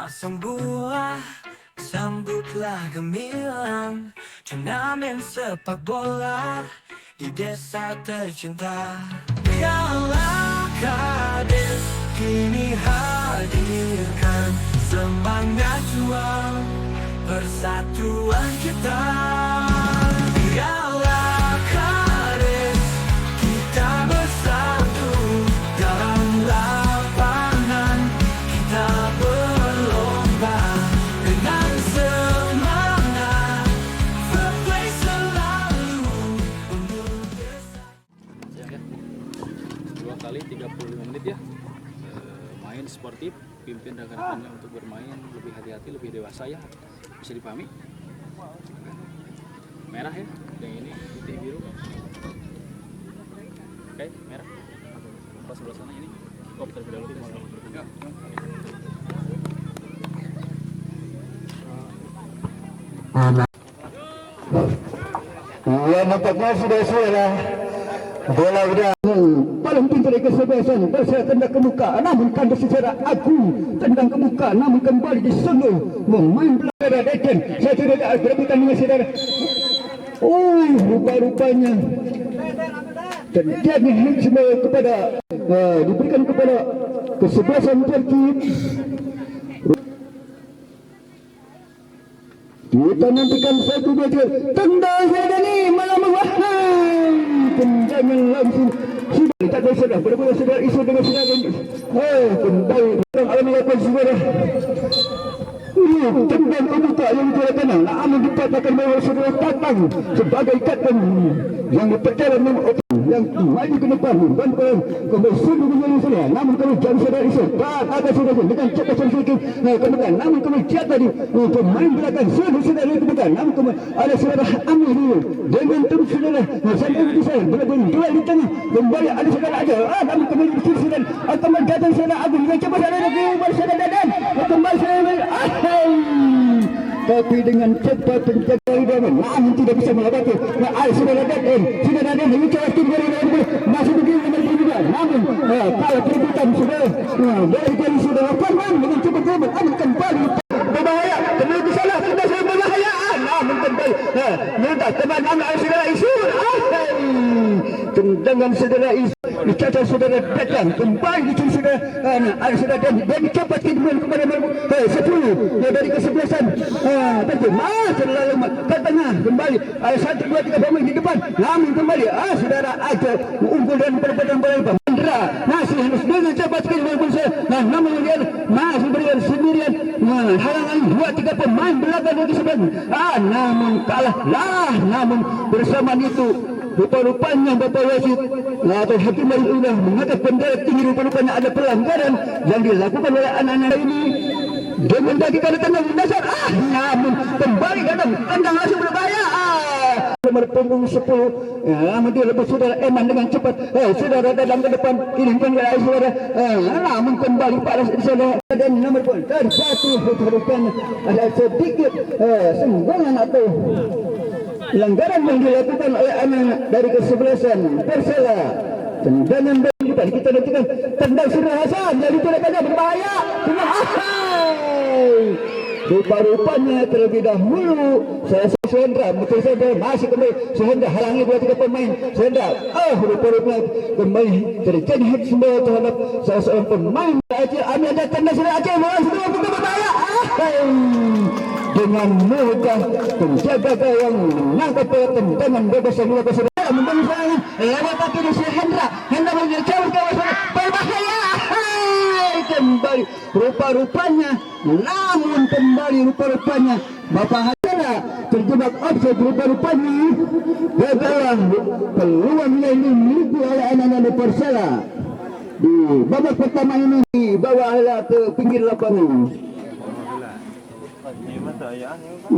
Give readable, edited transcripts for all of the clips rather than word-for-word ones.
sembuah, sambutlah gemilang turnamen sepak bola di desa tercinta. Piala Kades kini hadirkan semangat juang persatuan kita. Piala Kades kita bersatu dalam lapangan, kita berlomba dengan semangat, fair play selalu untuk Ya, 2 kali 35 menit ya. Main sportif, pimpin rekan-rekannya untuk bermain lebih hati-hati, lebih dewasa ya, bisa dipahami. Merah ya, yang ini putih biru. Oke, merah. Pas sebelah sana ini. Oh, terlebih dahulu kita ya. Ya, nampaknya sudah bola udah paling pintar kesebelasan berserah tendang ke muka, namun kandas secara agung tendang ke muka, namun kembali disentuh memain belakang Deken. Saya tidak ada berebutan dengan saudara. Rupa-rupanya dan dia semua kepada diberikan kepada kesebelasan tertib. Kita nantikan satu meja tendang saudara ini malam wahai tendangan langsung sudah tak ada saudara berbeda saudara isu dengan saudara kembali orang alami lakukan saudara tendang kebuka yang tidak tenang namun dipatahkan oleh saudara Tatang sebagai kapten yang dipercaya yang maju ke depan dan kembali sudut dengan saudara namun kalau jam saudara isu tak ada saudara dengan cepat sedikit ke depan namun kembali jatuh di pemain belakang saudara ke depan namun kembali ada saudara Amir dulu dengan terus saudara sampai di sana berada dua di tengah kembali ada saudara aja namun kembali di kiri saudara kembali jatuh saudara Agung dengan cepat saudara kembali saudara Dadan kembali saudara tapi dengan cepat penjaga hidangan namun tidak bisa melewati saudara Dadan dengan cepat kembali masih begini kembali juga namun kalau perebutan saudara dari saudara Farman dengan cepat namun kembali berbahaya kembali di sana sudah berbahaya namun kembali mudah teman anak saudara isu tendangan saudara isu dicatat saudara Datang kembali dicuri saudara saudara dan cepat kembali kepada 10 dari kesebelasan terlalu ke tengah kembali 1, 2, 3 pemain di depan namun kembali saudara aja unggul dan perbuatan bola Mandra masih harus dengan cepat kembali namun kemudian masih berikan sendirian halangan 2, 3 pemain belakang dari sebelah namun kalah namun bersamaan itu rupa-rupanya Bapak Wasit atau hakim baru sudah mengangkat bendera tinggi rupa-rupanya ada pelanggaran yang dilakukan oleh anak-anak ini dengan kaki kali tendang dasar namun kembali datang tendang langsung berbahaya nomor punggung 10 namun dia lebih saudara Eman dengan cepat saudara Dadang ke depan kirimkan ke saudara namun kembali paras saudara dan nomor pun terjatuh rupa-rupanya ada sedikit senggongan atau pelanggaran yang dilakukan oleh anak dari kesebelasan Persela. Tendangan depan kita nantikan tendang Surya Hasan jadi tidak ada berbahaya. Rupa-rupanya terlebih dahulu saya Suhendra betul saja masih kembali Suhendra halangi 2, 3 pemain Suhendra rupa-rupanya kembali terjadi hak semua terhadap salah seorang pemain Aceh. Ambil ada tendang Surya Aceh semua bukan berbahaya dengan mudah penjaga gawang menangkap tendangan bebas yang dilakukan saudara membangun serangan lewat kaki dari Hendra menjadi jauh ke bawah berbahaya kembali rupa-rupanya namun kembali rupa-rupanya Bapak Hadara terjebak offside rupa-rupanya gagal peluang yang dimiliki oleh anak-anak Persela di babak pertama ini dibawa ke pinggir lapangan.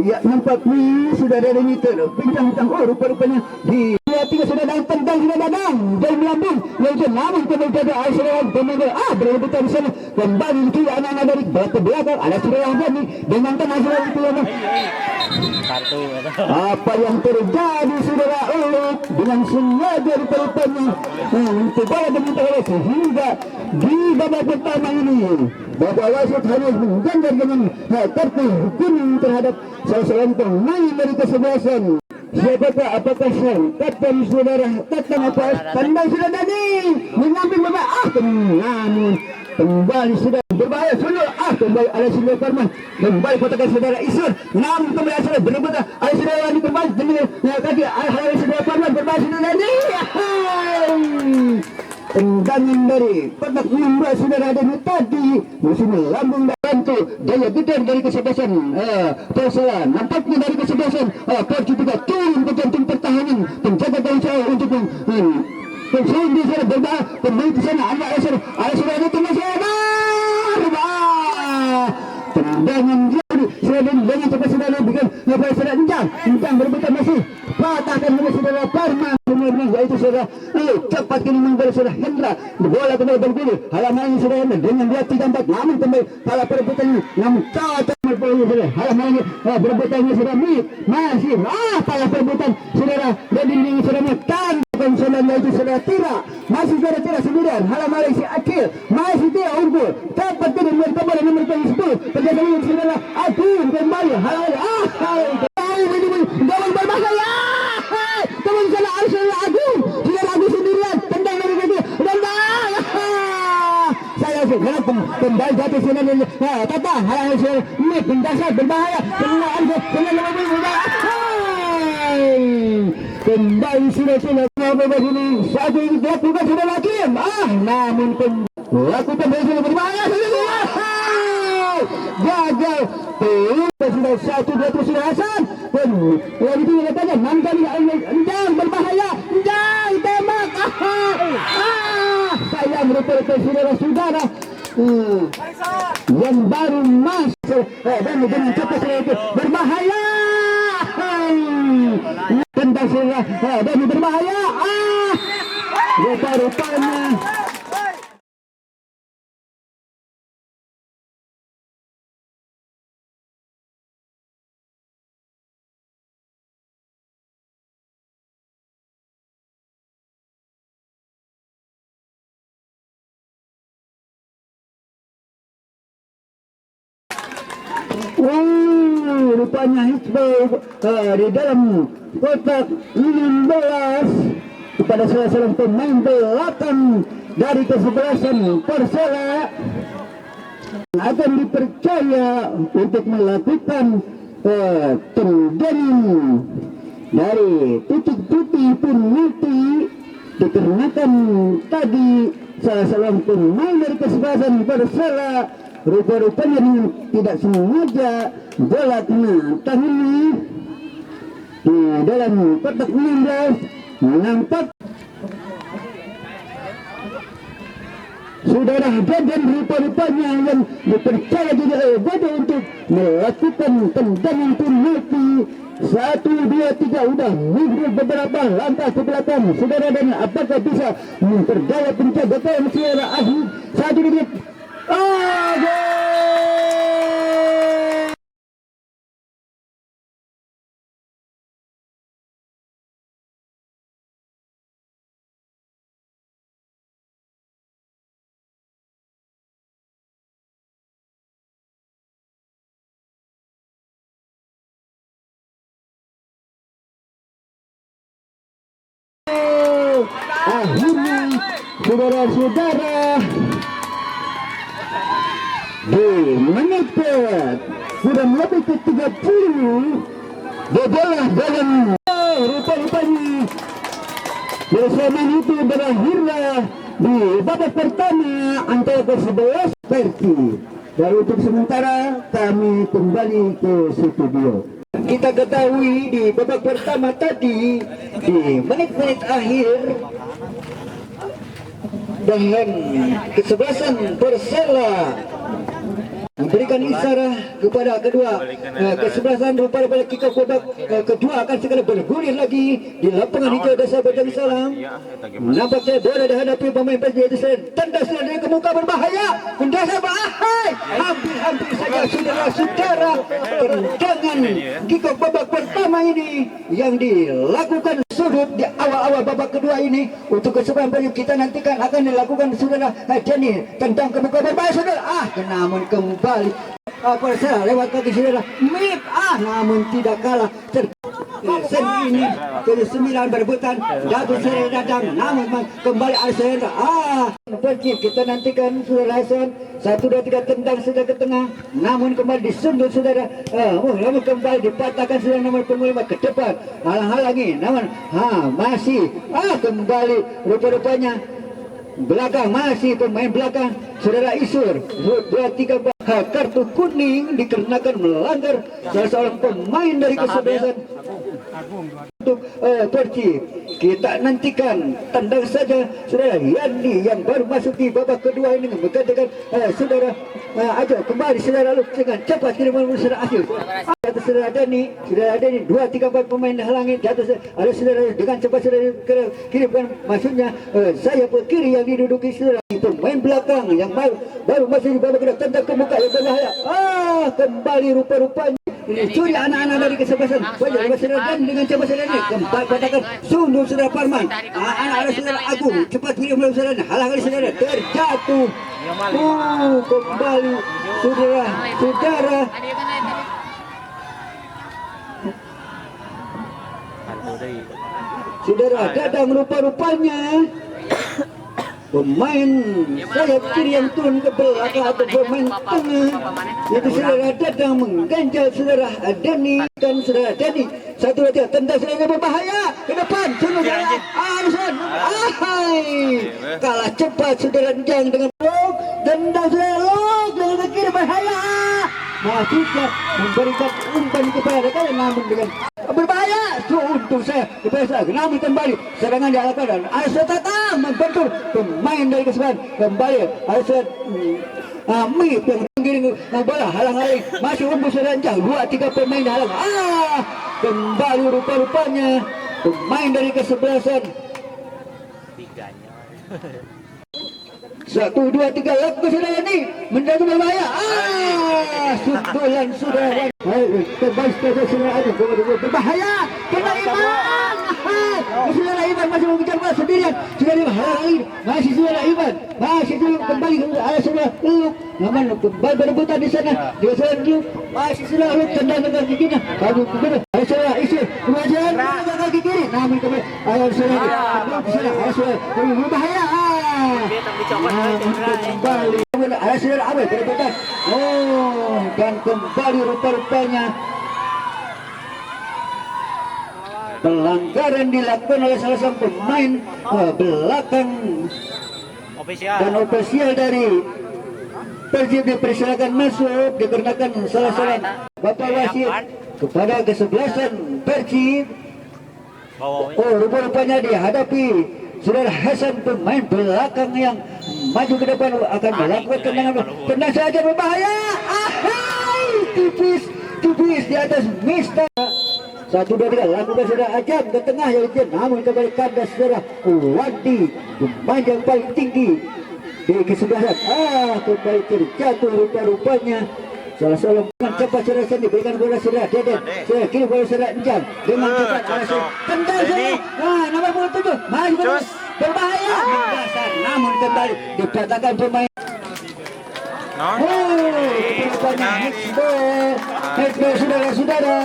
Ya nampak nih sudah ada ini bincang-bincang rupa-rupanya di 2-3 sudah datang tendang sudah datang dari melambung yang namun kembali ada Aisyah pemain berebutan di sana kembali itu anak-anak dari belakang ada sudah yang berani dengan tenang sudah itu kartu gitu. Apa yang terjadi saudara Uluk dengan sengaja rupanya untuk bola diminta sehingga di babak pertama ini Bapak wasit harus menggandar dengan kartu kuning terhadap salah seorang pemain dari kesebelasan. Siapakah apakah kapten saudara Tatan apa pandang sudah tadi mengambil babak namun kembali sudah berbahaya sudah kembali ada Silvia Farman kembali kotakan saudara Isur namun kembali sudah berebut ada saudara Wandi kembali dengan kaki ada Silvia Farman berbahaya sudah tadi tendangan dari kotak 16 saudara ada tadi musim lambung bantu daya gedor dari kesebelasan Persela nampaknya dari kesebelasan Porcu juga turun ke jantung pertahanan penjaga gawang jauh untuk pensiun di sana berbahaya pemain di sana ada sudah ada tengah sana tendangan sudah dengan cepat sudah bikin lepas sudah Enjang berebutan masih patahkan oleh saudara Parma kemudian yaitu saudara cepat kini memberi saudara Hendra bola kembali bergulir halaman ini saudara Hendra dengan 2-3-4 namun kembali pada perebutan ini namun cocok saudara halaman ini berebutan ini saudara masih pada perebutan saudara dan dinding saudara tangan saudara yaitu saudara Tira masih saudara Tira sendirian halaman ini si Akil masih Tira unggul cepat kini memberi kembali nomor 10 penjaga ini saudara Akil kembali halaman gawang berbahaya teman sana Arsenal Agung sudah Agung sendirian tendang dari tadi saya sudah kembali jatuh sana Tata hasil ini pendasar berbahaya kembali sudah begini satu ini dilakukan sudah lagi namun lakukan sudah berbahaya gagal sudah 1-2 sudah Hasan dan yang itu katanya 6 kali Enjang berbahaya Enjang tembak sayang rupa-rupa saudara-saudara yang baru masuk dan dengan cepat itu berbahaya tendang saudara dan berbahaya rupa-rupanya rupanya Hizbul di dalam kotak 16 kepada salah seorang pemain belakang dari kesebelasan Persela akan dipercaya untuk melakukan tendangan dari titik putih penalti dikarenakan tadi salah seorang pemain dari kesebelasan Persela rupa-rupanya tidak sengaja bola kena tangannya di dalam kotak 16 nampak saudara dan rupa-rupanya yang dipercaya juga oleh Bodo untuk melakukan tendangan penalti 1, 2, 3 udah mundur beberapa langkah ke belakang saudara dan apakah bisa memperdaya penjaga gawang saudara Ahmad 1 menit akhirnya saudara-saudara di menit sudah lebih ke 30 bola dalam rupa-rupanya bersamaan itu berakhirlah di babak pertama antara ke-11 Perki dan untuk sementara kami kembali ke studio. Kita ketahui di babak pertama tadi di menit-menit akhir dengan kesebelasan Persela memberikan isyarat kepada kedua kesebelasan rupa-rupa kick-off babak kedua akan segera bergulir lagi di lapangan hijau Desa Bajang Salam. Nampaknya bola dihadapi pemain Persija itu tendang dari ke muka berbahaya, mendasar bahaya, hampir saja saudara-saudara tendangan kick-off babak pertama ini yang dilakukan sudut di awal-awal babak kedua ini untuk kesempatan kita nantikan akan dilakukan saudara Jenny tendang ke muka berbahaya saudara namun kembali lewat kaki saudara Mip namun tidak kalah ini ke-9 berebutan jatuh saudara Dadang namun kembali Arsenal pergi kita nantikan saudara Hasan 1, 2, 3 tendang saudara ke tengah namun kembali disundul saudara namun kembali dipatahkan saudara nomor punggung 5 ke depan halang-halangi namun masih kembali rupa-rupanya belakang masih pemain belakang saudara Isur 2, 3 kartu kuning dikarenakan melanggar salah seorang pemain dari kesebelasan untuk Perci. Kita nantikan tendang saja saudara Yandi yang baru masuk di babak kedua ini menggantikan saudara aja kembali saudara lalu dengan cepat kirim saudara Asyur atas saudara Dani 2, 3, 4 pemain halangi di atas ada saudara dengan cepat saudara kirimkan maksudnya saya ke kiri yang diduduki saudara pemain belakang yang baru masuk di babak kedua tendang ke muka yang berbahaya kembali rupa-rupanya ini curi anak-anak dari kesebelasan dan dengan cepat saudara ini kembali patahkan sundul saudara Parman anak-anak saudara Agung cepat kirim saudara halang saudara terjatuh kembali saudara Dadang rupa-rupanya pemain sayap kiri yang turun ke belakang atau pemain tengah itu saudara Dadang mengganjal saudara Deni dan saudara Deni 1, 2, 3 tendang saudara berbahaya ke depan saudara kalah cepat saudara Jang dengan tendang saudara dengan ke kiri bahaya masuklah memberikan umpan kepada kalian namun dengan berbahaya untuk saya namun kembali serangan dilakukan dan Arsenal datang membentur pemain dari kesebelasan kembali Arsenal Mip yang menggiring bola halang-halang masih umur seranjang 2, 3 pemain halang kembali rupa-rupanya pemain dari kesebelasan 1, 2, 3 lakukan saudara ini menjadi berbahaya sundulan saudara kembali saudara aja berbahaya kena Iman saudara Iman masih mengejar bola sendirian saudara Iman halang masih saudara Iman masih dulu kembali ada saudara Luk namun kembali berebutan di sana dia saudara Luk masih saudara Luk tendang dengan giginya kamu kembali ada saudara Isu kemudian kaki kiri namun kembali ada saudara ada saudara berbahaya kembali ada saudara Abel berebutan dan kembali rupa-rupanya pelanggaran dilakukan oleh salah satu pemain belakang dan ofisial dari Persib dipersilakan masuk dikarenakan salah seorang bapak wasit kepada kesebelasan Persib rupa-rupanya dihadapi saudara Hasan pemain belakang yang maju ke depan akan melakukan tendangan saja berbahaya tipis di atas Mister 1, 2, 3 lakukan saudara Ajam ke tengah yaitu namun kembali kandas saudara Wandi pemain yang paling tinggi di kesebelasan kembali terjatuh rupa-rupanya salah seorang cepat saudara Sandi berikan bola saudara Deden saudara kiri bola saudara Enjang dengan cepat tendang saudara nomor 7 maju terus berbahaya dasar namun kembali dipatahkan pemain saudara-saudara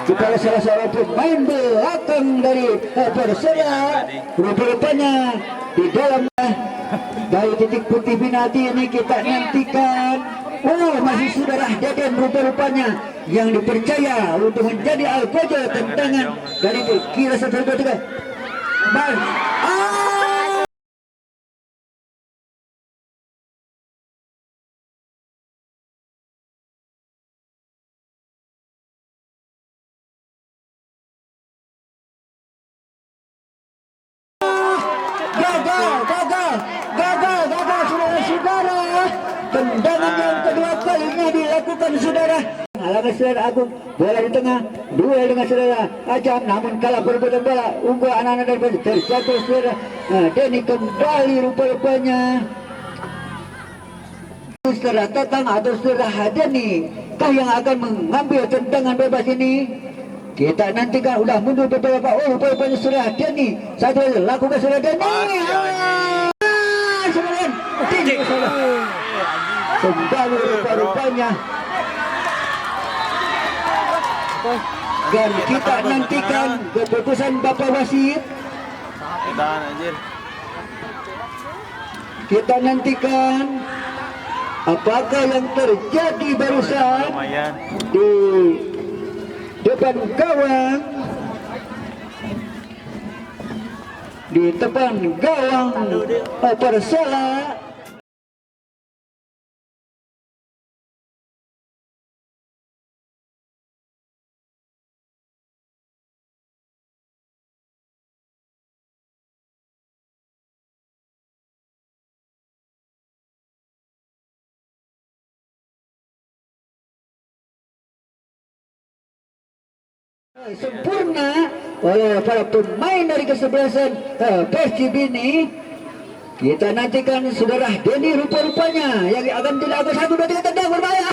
kepada salah seorang pemain belakang dari Persela rupa-rupanya di dalam dari titik putih penalti ini kita nantikan masih saudara Deden rupa-rupanya yang dipercaya untuk menjadi algojo tendangan dari kira 1, 2, 3 gagal saudara-saudara tendangan yang saudara. Halangan saudara Agung, bola di tengah, duel dengan saudara Ajam, namun kalah perebutan bola, unggul anak-anak dari Persib, terjatuh saudara. Denny kembali rupa-rupanya. Saudara Tatang atau saudara Hadeni kah yang akan mengambil tendangan bebas ini? Kita nantikan, udah mundur beberapa. Oh, rupanya saudara Denny, satu lagi lakukan saudara Denny. Sebenarnya tinggi saudara. Kembali rupa-rupanya. Dan kita nantikan keputusan Bapak Wasit. Kita nantikan apakah yang terjadi barusan di depan gawang, di depan gawang Persela. Sempurna oleh para pemain dari kesebelasan Persib ini. Kita nantikan saudara Denny rupa-rupanya yang akan dilakukan 1, 2, 3 tendang berbahaya.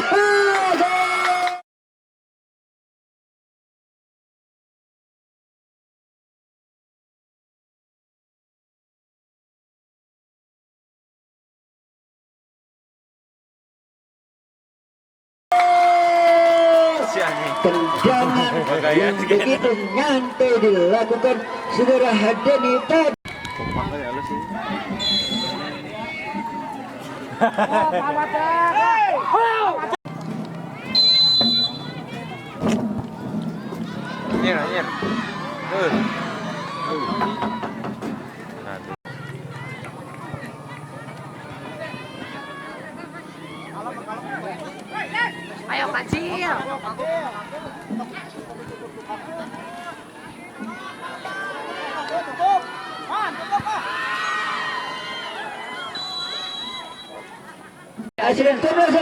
Tendangan yang begitu nyantai dilakukan saudara Denny tadi. Ayo kecil. Hasil terus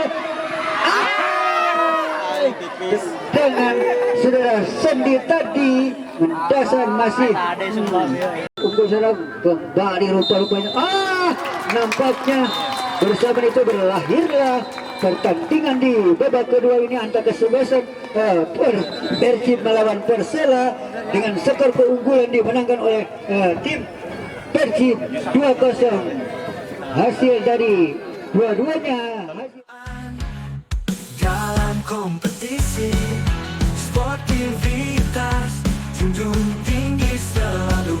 dengan saudara Sendi tadi mendasar masih untuk saudara kembali rupa-rupanya. Nampaknya bersama itu berlahirlah pertandingan di babak kedua ini antara kesebelasan Persib melawan Persela dengan skor keunggulan dimenangkan oleh tim Persib 2-0. Hasil dari dua-duanya Dalam kompetisi sportivitas junjung tinggi selalu,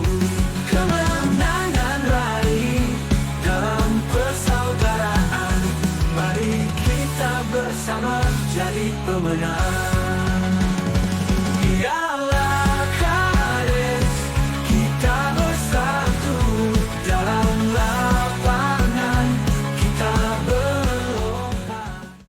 kemenangan raih dalam persaudaraan. Mari kita bersama jadi pemenang.